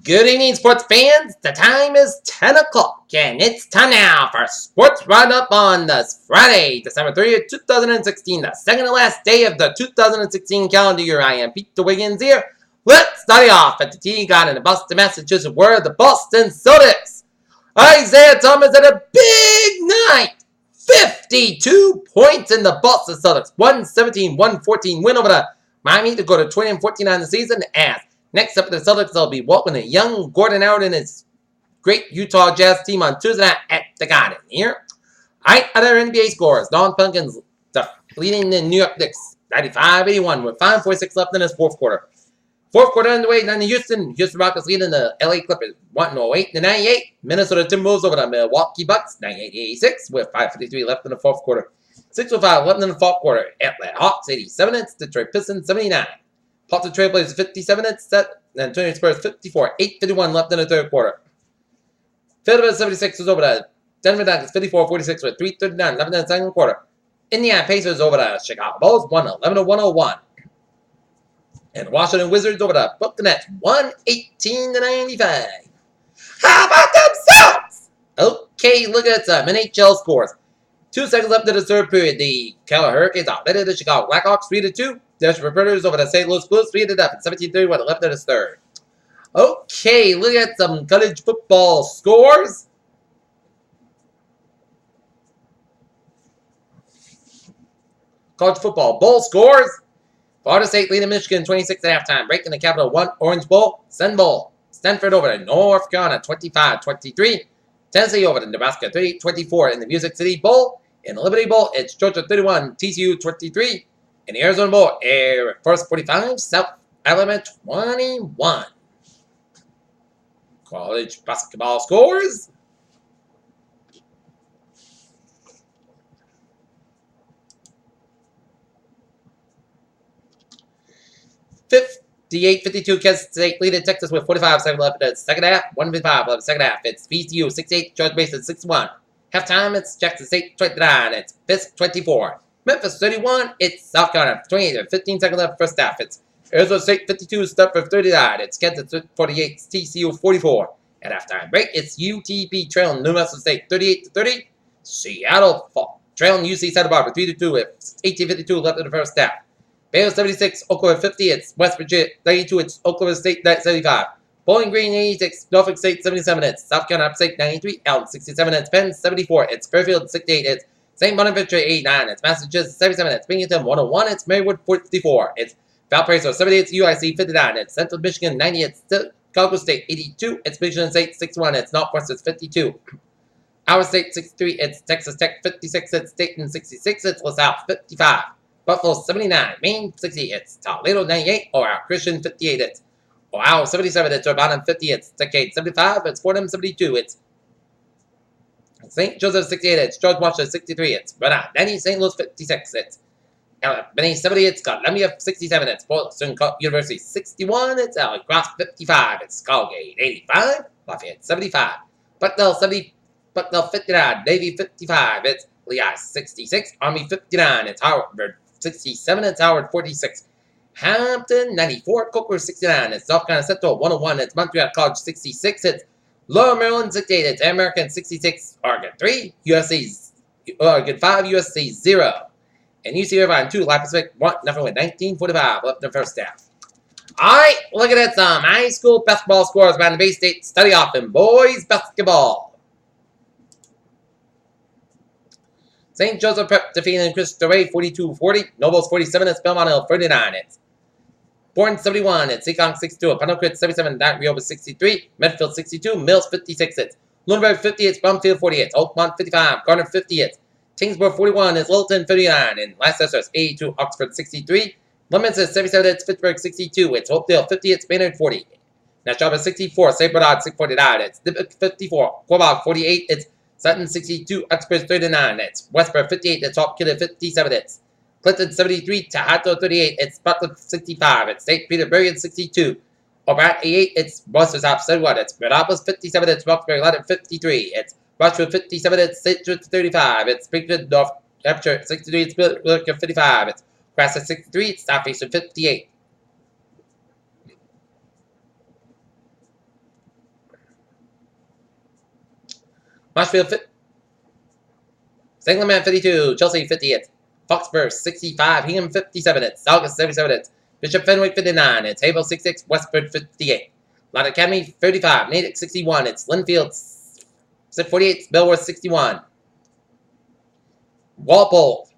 Good evening, sports fans. The time is 10 o'clock, and it's time now for Sports Roundup on this Friday, December 30th, 2016, the second to last day of the 2016 calendar year. I am Peter Wiggins here. Let's start off at the team got in the Boston, Massachusetts, where the Boston Celtics. Isaiah Thomas had a big night. 52 points in the Boston Celtics. 117-114 win over the Miami to go to 20-14 on the season as next up, the Celtics will be welcoming young Gordon Howard and his great Utah Jazz team on Tuesday night at the Garden here. Other NBA scores. Don Pelicans leading the New York Knicks 95-81 with 5:46 left in his fourth quarter. Fourth quarter underway, then the Houston Rockets leading the LA Clippers 108-98. Minnesota Timberwolves over the Milwaukee Bucks 98-86 with 5:53 left in the fourth quarter. 6:05 left in the fourth quarter. Atlanta Hawks 87, Detroit Pistons 79. Portland Trail Blazers 57 at set, and Antonio Spurs 54. 8:51 left in the third quarter. Philadelphia 76 was over the Denver Nuggets 54-46 with 3:39 left in the second quarter. Indiana Pacers over the Chicago Bulls 111-101. And Washington Wizards over the Brooklyn Nets 118-95. How about themselves? Okay, look at some NHL scores. 2 seconds left in the third period. The Carolina Hurricanes outletted the Chicago Blackhawks 3-2. Desperate Predators over the St. Louis Blues 3-0. 17:31 left in the third. Okay, look at some college football scores. College football bowl scores. Florida State leading Michigan 26 at halftime. Breaking the Capital 1 Orange Bowl. Sun Bowl. Stanford over to North Carolina 25-23. Tennessee over to Nebraska 30-24 in the Music City Bowl. In the Liberty Bowl, it's Georgia 31, TCU 23. In the Arizona Bowl, Air Force 45, South Alabama 21. College basketball scores. (58-52) Kansas State leading Texas with 45 seconds left in the second half. 1:55 left in the second half. It's VCU 68, Georgia Mason 61. Halftime, it's Jackson State 29. It's Fisk 24. Memphis 31, it's South Carolina 28, 15 seconds left first half. It's Arizona State 52, Stanford 39. It's Kansas 48, TCU 44. At halftime break, it's UTP trailing New Mexico State 38-30. Seattle trailing UC Santa Barbara 3-2 with 18:52 left in the first half. Baylor 76, Oklahoma 50. It's West Virginia 32. It's Oklahoma State 75. Bowling Green 86, Norfolk State 77. It's South Carolina State 93. Alton 67. It's Penn 74. It's Fairfield 68. It's St. Bonaventure 89. It's Massachusetts 77. It's Binghamton 101. It's Marywood 44. It's Valparaiso 78. It's UIC 59. It's Central Michigan 90. It's Chicago State 82. It's Michigan State 61. It's Northwestern 52. Iowa State 63. It's Texas Tech 56. It's Dayton 66. It's LaSalle 55. Buffalo 79. Maine 60. It's Toledo 98. Ohio Christian 58. It's Ohio 77. It's Urbana 50. It's Decade 75. It's Fordham 72. It's St. Joseph 68. It's George Washington 63. It's Bernard 90. St. Louis 56. It's Benny 70. It's Columbia 67. It's Boston University 61. It's Alec Cross 55. It's Colgate 85. Lafayette 75. Bucknell 70. Bucknell 59. Navy 55. It's Lehigh 66. Army 59. It's Howard 67. It's Howard 46. Hampton 94. Coker 69. It's South Carolina Central 101. It's Montreal College 66. It's Lower Maryland 68. It's American 66. Oregon 3. USC Oregon 5. USC 0. And UC Irvine 2. Life Pacific 1. Nothing with 19:45 left in the first half. Alright, look at some high school basketball scores by the Bay State study off in boys basketball. St. Joseph Prep defeating Christopher Ray 42-40. Nobles 47. It's Belmont Hill 39. It's Bourne 71. It's Seekonk 62. Penocrit 77. Dot Rio 63. Medfield 62. Mills 56. It's Lunenburg 50. It's Brumfield 48. It's Oakmont 55. Garner 50. It's Tingsboro 41. It's Littleton 59. And Leicester is 82. Oxford 63. Leamington 77. It's Pittsburgh 62. It's Hopedale 50. It's Maynard 40. Nashville 64. St. Bernard 649. It's Dippick 54. Quaboag 48. It's Sutton 62. Uxbridge 39. It's Westboro 58. It's Hawk Killer 57. It's Clinton 73. Tahato 38. It's Butler 65. It's St. Petersburg 62. Obat 88. It's Boston South 71. It's Metropolis 57. It's Roxbury London 53. It's Rushwood 57. It's St. Jude 35. It's Springfield North Hampshire 63. It's William 55. It's Grassa 63. It's Southeastern 58. Marshfield, St. Clement 52, Chelsea 50, it's Foxburg 65, Hingham 57, it's Saugus 77, it's Bishop Fenwick 59, it's Havel 66, Westford 58, Lot Academy 35, Natick 61, it's Linfield 48, it's Belworth 61, Walpole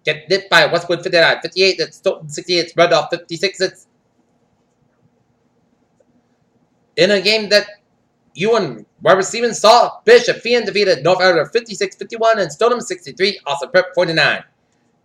get nipped by Westwood 59, 58, it's Stoughton 68, it's Rudolph 56, it's in a game that Ewan Robert Stevens saw Bishop Fian defeated North Outer 56-51 and Stoneham 63, Austin Prep 49.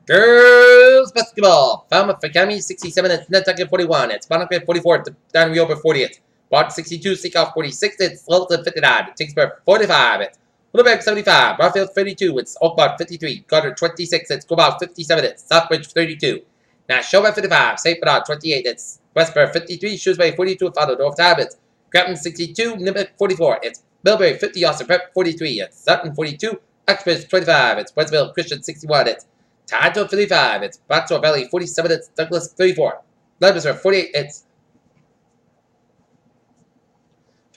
Girls basketball, Falmouth Academy 67, it's Nantucket 41, it's Bonacre 44, Down Reover 40, it's Bart 62, Seacock 46, it's Littleton 59, Tingsburg 45, it's Littleburg 75, Barfield 32, it's Oakbart 53, Goddard 26, it's Cobalt 57, it's Southbridge 32. Now Showbay 55, St. Bernard 28, it's Westbury 53, Shrewsbury 42, followed North Talbot. Grattan 62, Nimick 44, it's Bilberry 50, Austin Prep 43, it's Sutton 42, Uxbridge 25, it's Westville Christian 61, it's Toronto 55, it's Blackthorn Valley 47, it's Douglas 34, Leominster 48, it's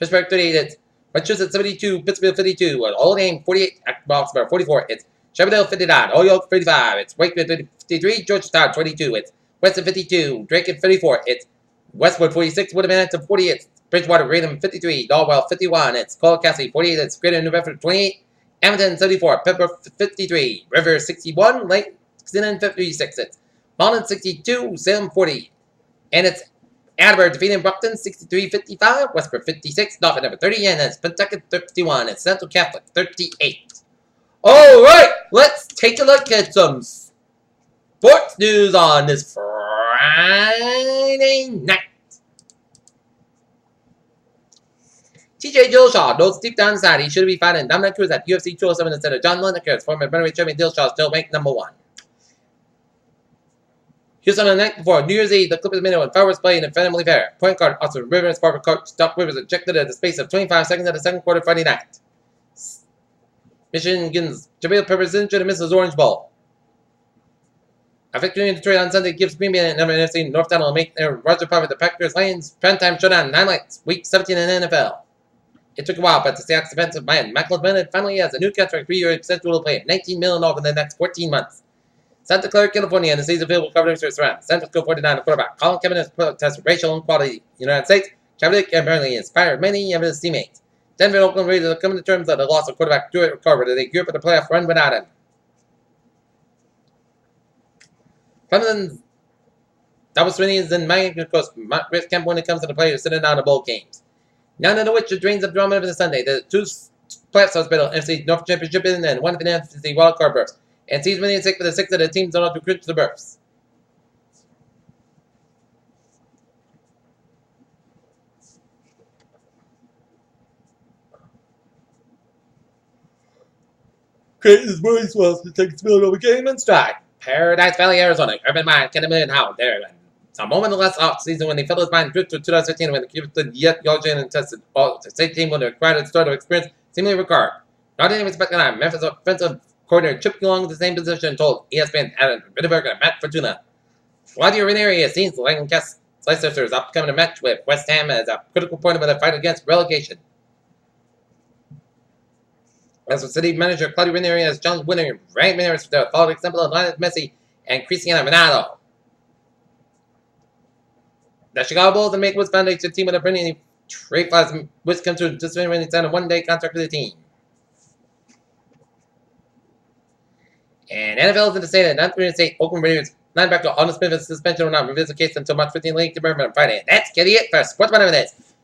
Fishburg 38, it's Massachusetts 72, Pittsfield 52, Old Aim 48, Boxburg 44, it's Shabadale 59, Oyoke 55, it's Wakefield 53, Georgetown 22, it's Weston 52, Drake 54, it's Westwood 46, Woodmanton 40, it's Bridgewater, Raynham 53, Dalwell 51, it's Colcassie 48, it's Greater New Bedford 28, Edmonton 74, Pepper 53, River 61, Lexington 56, it's Malden 62, Salem 40, and it's Attleboro defeating Brockton 63-55, Westbrook 56, Dauphin number 30, and it's Pentucket 51, it's Central Catholic 38. Alright, let's take a look at some sports news on this Friday night. TJ Dillashaw knows deep down inside he should be fighting Dominic Cruz at UFC 207 instead of John Lineker. Former Bantamweight champion Dillashaw still ranked number 1. Houston on the night before New Year's Eve, the Clippers made it when fireworks played in Family Fair. Point guard Austin Rivers, former coach Doc Rivers ejected at the space of 25 seconds of the second quarter Friday night. Michigan's Jabril Peppers injured and misses Orange Bowl. A victory in Detroit on Sunday gives Green Bay and NFC North Dallas make their Roger Power the Packers Lions primetime showdown 9 nights, week 17 in the NFL. It took a while, but the Seahawks defensive mind, Michael Bennett, finally has a new contract 3-year extension will pay $19 million over the next 14 months. Santa Clara, California, and the season field will cover the surround. San Francisco 49 quarterback Colin Kaepernick protests racial inequality in the United States. Kaepernick apparently inspired many of his teammates. Denver and Oakland Raiders are coming to terms of the loss of quarterback Stuart Carver. They grew up with a playoff run without him. Clemson's double swingings and Miami Coast risk camp when it comes to the players sitting down the bowl games. None of which are drains of drama over the Sunday. The two playoff spots battle NFC North Championship and one of the NFC wildcard berths. And season winning 6 for the 6 of the teams don't have to clinch the berths. Creighton's Boys was to take its over game and strike. Paradise Valley, Arizona. Urban Mind, Kenneman, and Howard. There. A moment less off season when the fellows mind drift to 2015 when the Cubans yet Yelgin and tested all the same team when the required start of experience seemingly required. Not even expecting that Memphis offensive coordinator Chip along in the same position told ESPN Adam Rittenberg and Matt Fortuna. Claudio Ranieri has seen Lancaster Leicester upcoming a match with West Ham as a critical point of the fight against relegation. As for city manager Claudio Ranieri has John Winner, ranked winners for the following example of Lionel Messi and Cristiano Ronaldo. The Chicago Bulls and Make-A-Wish Foundation team with a brilliant trade class which comes to just when they signed a one-day contract with the team. And NFL is in the state of not going to say Oakland Raiders linebacker Arnold Smith is suspension will not revisit the case until March 15th late to on Friday. That's getting it for Sports One Minutes.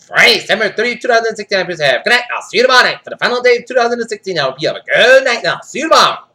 Friday, December 30, 2016. Good night. I'll see you tomorrow night for the final day of 2016. I hope you have a good night now. See you tomorrow.